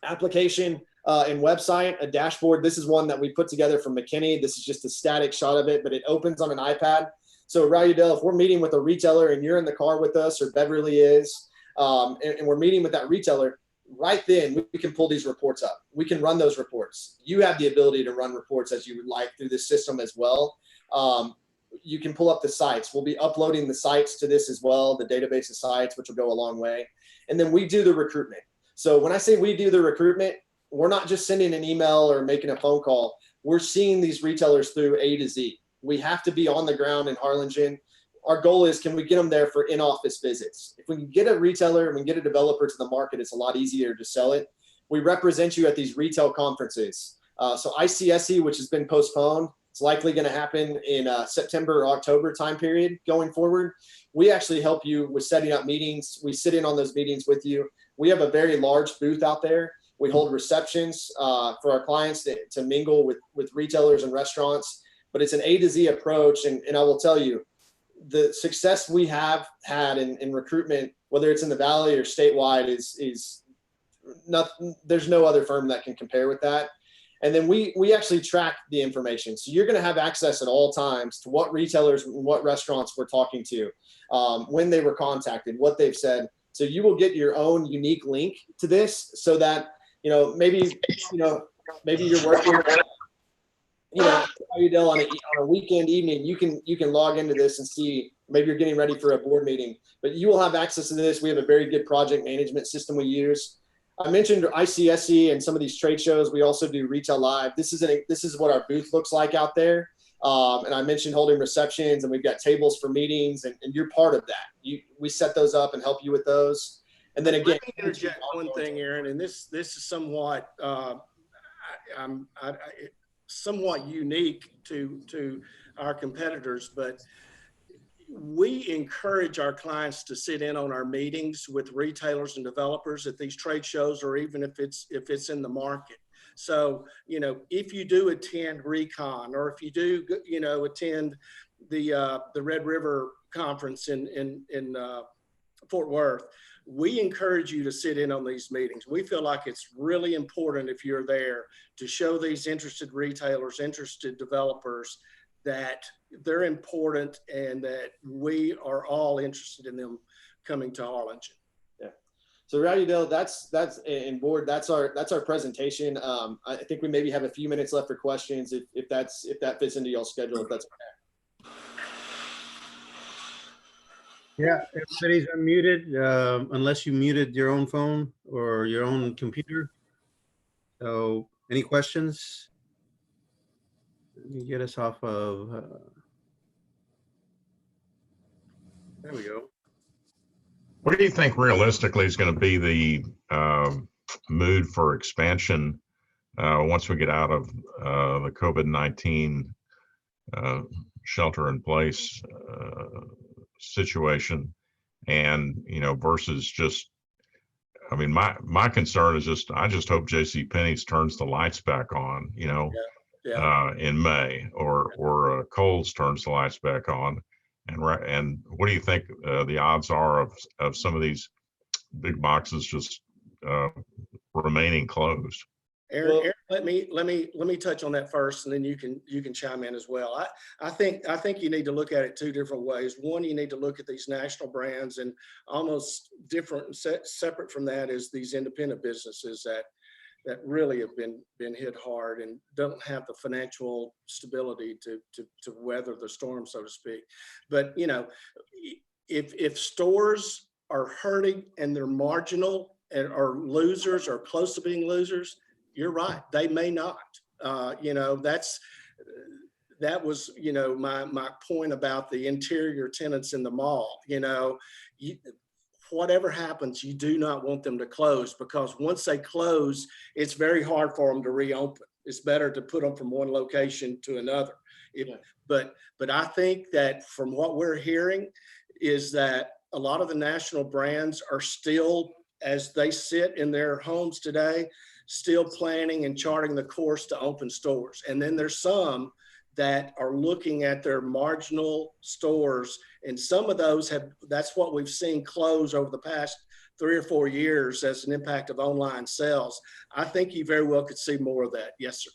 application and website, a dashboard. This is one that we put together from McKinney. This is just a static shot of it, but it opens on an iPad. So Raudale, if we're meeting with a retailer and you're in the car with us, or Beverly is, and we're meeting with that retailer, right then we can pull these reports up. We can run those reports. You have the ability to run reports as you would like through this system as well. You can pull up the sites. We'll be uploading the sites to this as well, the database of sites, which will go a long way. And then we do the recruitment. So when I say we do the recruitment, we're not just sending an email or making a phone call. We're seeing these retailers through A to Z. We have to be on the ground in Harlingen. Our goal is, can we get them there for in-office visits? If we can get a retailer and we can get a developer to the market, it's a lot easier to sell it. We represent you at these retail conferences. So ICSC, which has been postponed, it's likely going to happen in September or October time period going forward. We actually help you with setting up meetings. We sit in on those meetings with you. We have a very large booth out there. We hold receptions for our clients to mingle with retailers and restaurants, but it's an A to Z approach. And I will tell you, the success we have had in recruitment, whether it's in the Valley or statewide, is nothing. There's no other firm that can compare with that. And then we actually track the information. So you're going to have access at all times to what retailers and what restaurants we're talking to, when they were contacted, what they've said. So you will get your own unique link to this, so that, maybe you're working, on a weekend evening, you can log into this and see, maybe you're getting ready for a board meeting, but you will have access to this. We have a very good project management system we use. I mentioned ICSC and some of these trade shows. We also do Retail Live. This is what our booth looks like out there. And I mentioned holding receptions, and we've got tables for meetings, and you're part of that. We set those up and help you with those. And then again, let me interject one thing, Aaron, and this is somewhat somewhat unique to our competitors, but we encourage our clients to sit in on our meetings with retailers and developers at these trade shows, or even if it's in the market. So, if you do attend Recon, or if you do, attend the Red River Conference in Fort Worth, we encourage you to sit in on these meetings. We feel like it's really important, if you're there, to show these interested retailers, interested developers, that they're important and that we are all interested in them coming to Harlingen. Yeah. So Raudale, that's and board, that's our presentation. I think we maybe have a few minutes left for questions, if that fits into y'all's schedule, if that's okay. Yeah, everybody's unmuted, unless you muted your own phone or your own computer. So any questions? Let me get us off of, there we go. What do you think realistically is going to be the mood for expansion once we get out of the COVID-19 shelter in place situation, and versus just, I mean, my concern is I just hope JCPenney's turns the lights back on, in May, or Kohl's turns the lights back on, And what do you think the odds are of some of these big boxes just remaining closed? Aaron, let me touch on that first, and then you can chime in as well. I think you need to look at it two different ways. One, you need to look at these national brands, and almost different, separate from that is these independent businesses that really have been hit hard and don't have the financial stability to weather the storm, so to speak. But you know, if stores are hurting and they're marginal and are losers or close to being losers, you're right, they may not. You know, that was, you know, my point about the interior tenants in the mall. You know, whatever happens, you do not want them to close, because once they close, it's very hard for them to reopen. It's better to put them from one location to another. But I think that from what we're hearing is that a lot of the national brands are still, as they sit in their homes today, still planning and charting the course to open stores. And then there's some that are looking at their marginal stores, and some of those that's what we've seen close over the past 3 or 4 years as an impact of online sales. I think you very well could see more of that. Yes, sir.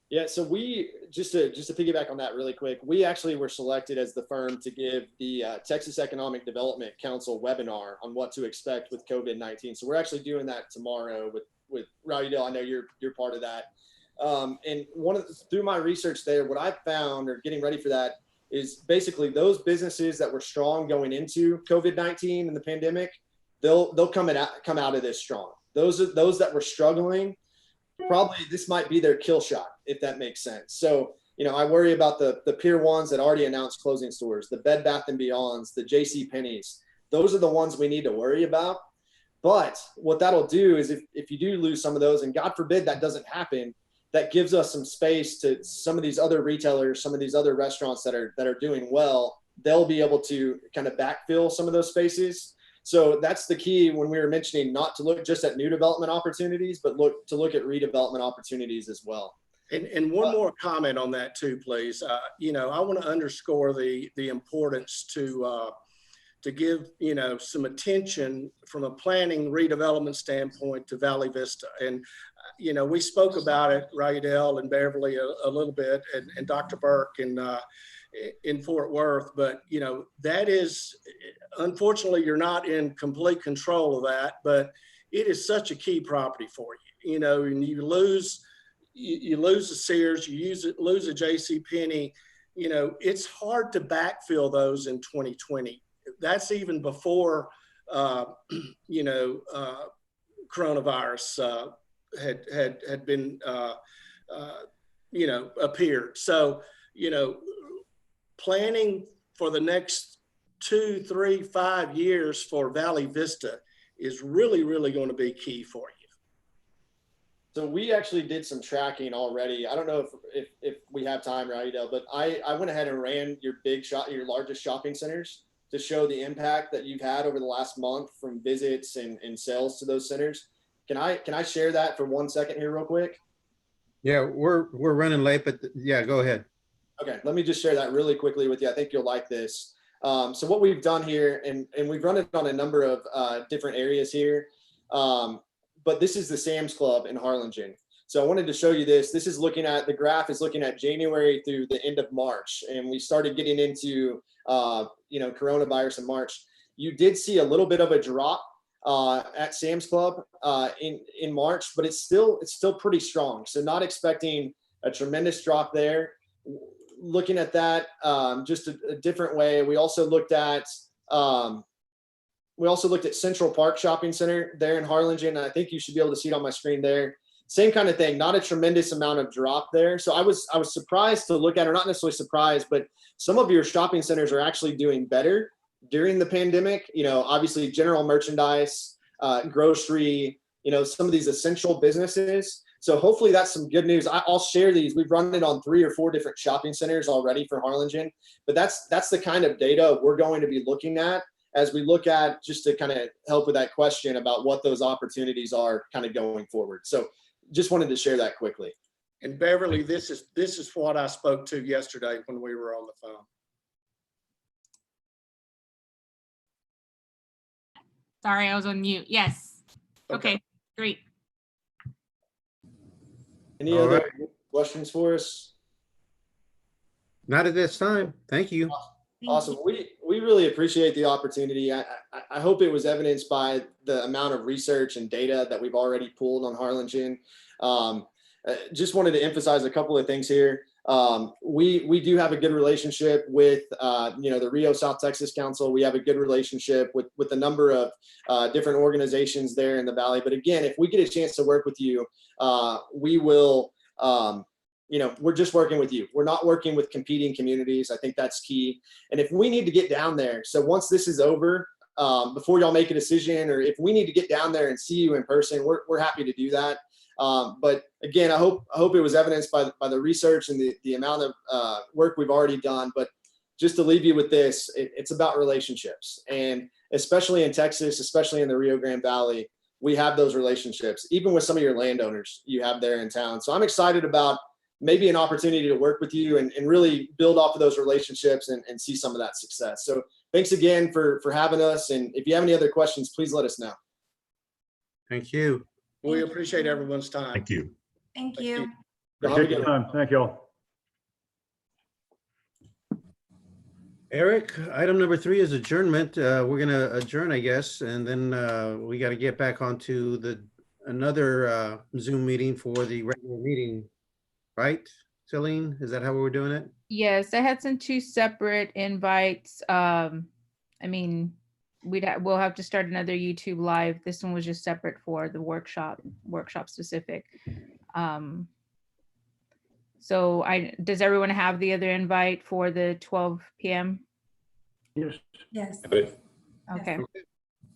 Yeah, so we, just to piggyback on that really quick, we actually were selected as the firm to give the Texas Economic Development Council webinar on what to expect with COVID-19. So we're actually doing that tomorrow with Rowdale. I know you're part of that. And through my research there, what I found, or getting ready for that, is basically those businesses that were strong going into COVID-19 and the pandemic, they'll come out of this strong. Those that were struggling, probably this might be their kill shot, if that makes sense. So, you know, I worry about the Pier 1s that already announced closing stores, the Bed Bath & Beyonds, the J.C. Penney's. Those are the ones we need to worry about. But what that'll do is if you do lose some of those, and God forbid that doesn't happen, that gives us some space to some of these other retailers, some of these other restaurants that are doing well. They'll be able to kind of backfill some of those spaces. So that's the key when we were mentioning not to look just at new development opportunities, but look at redevelopment opportunities as well. And one more comment on that too, please. You know, I want to underscore the importance to give, you know, some attention from a planning redevelopment standpoint to Valley Vista. And, you know, we spoke about it, Rydell and Beverly a little bit, and Dr. Burke in Fort Worth. But, you know, that is, unfortunately, you're not in complete control of that, but it is such a key property for you. You know, and you lose the Sears, lose a J.C. Penney. You know, it's hard to backfill those in 2020. That's even before, you know, coronavirus had been, you know, appeared. So, you know, planning for the next 2, 3, 5 years for Valley Vista is really, really going to be key for you. So we actually did some tracking already. I don't know if we have time, Rydell, but I went ahead and ran your largest shopping centers to show the impact that you've had over the last month from visits and sales to those centers. Can I share that for 1 second here real quick? Yeah, we're running late, but yeah, go ahead. Okay, let me just share that really quickly with you. I think you'll like this. So what we've done here, and we've run it on a number of different areas here, but this is the Sam's Club in Harlingen. So I wanted to show you this. This is the graph is looking at January through the end of March, and we started getting into you know, coronavirus in March. You did see a little bit of a drop at Sam's Club in March, but it's still pretty strong. So not expecting a tremendous drop there. Looking at that just a different way. We also looked at Central Park Shopping Center there in Harlingen. I think you should be able to see it on my screen there. Same kind of thing, not a tremendous amount of drop there. So I was surprised to look at, or not necessarily surprised, but some of your shopping centers are actually doing better during the pandemic. You know, obviously general merchandise, grocery, you know, some of these essential businesses. So hopefully that's some good news. I'll share these. We've run it on 3 or 4 different shopping centers already for Harlingen, but that's the kind of data we're going to be looking at as we look at, just to kind of help with that question about what those opportunities are kind of going forward. So just wanted to share that quickly. And Beverly, this is what I spoke to yesterday when we were on the phone. Sorry, I was on mute. Yes. Okay, great. Any All other right. questions for us? Not at this time. Thank you. Awesome. We really appreciate the opportunity. I hope it was evidenced by the amount of research and data that we've already pulled on Harlingen. Just wanted to emphasize a couple of things here. We do have a good relationship with the Rio South Texas Council. We have a good relationship with a number of different organizations there in the Valley. But again, if we get a chance to work with you, we will. We're just working with you. We're not working with competing communities. I think that's key. And if we need to get down there, so once this is over, before y'all make a decision, or if we need to get down there and see you in person, we're happy to do that. But again, I hope it was evidenced by the research and the amount of work we've already done. But just to leave you with this, it's about relationships. And especially in Texas, especially in the Rio Grande Valley, we have those relationships, even with some of your landowners you have there in town. So I'm excited about maybe an opportunity to work with you and really build off of those relationships and see some of that success. So thanks again for having us. And if you have any other questions, please let us know. Thank you. We appreciate everyone's time. Thank you. Thank you. Appreciate your time. Thank you all. Eric, item number 3 is adjournment. We're going to adjourn, I guess, and then we got to get back onto another Zoom meeting for the regular meeting, right? Celine, is that how we're doing it? Yes, I had sent 2 separate invites. I mean, we'll have to start another YouTube live. This one was just separate for the workshop specific. So does everyone have the other invite for the 12 p.m.? Yes. Yes. Okay.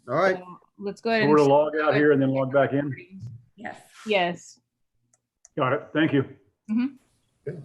All right. So let's go ahead So and we're to log out here and then log back in. Yes. Yes. Got it. Thank you. Mhm. Good.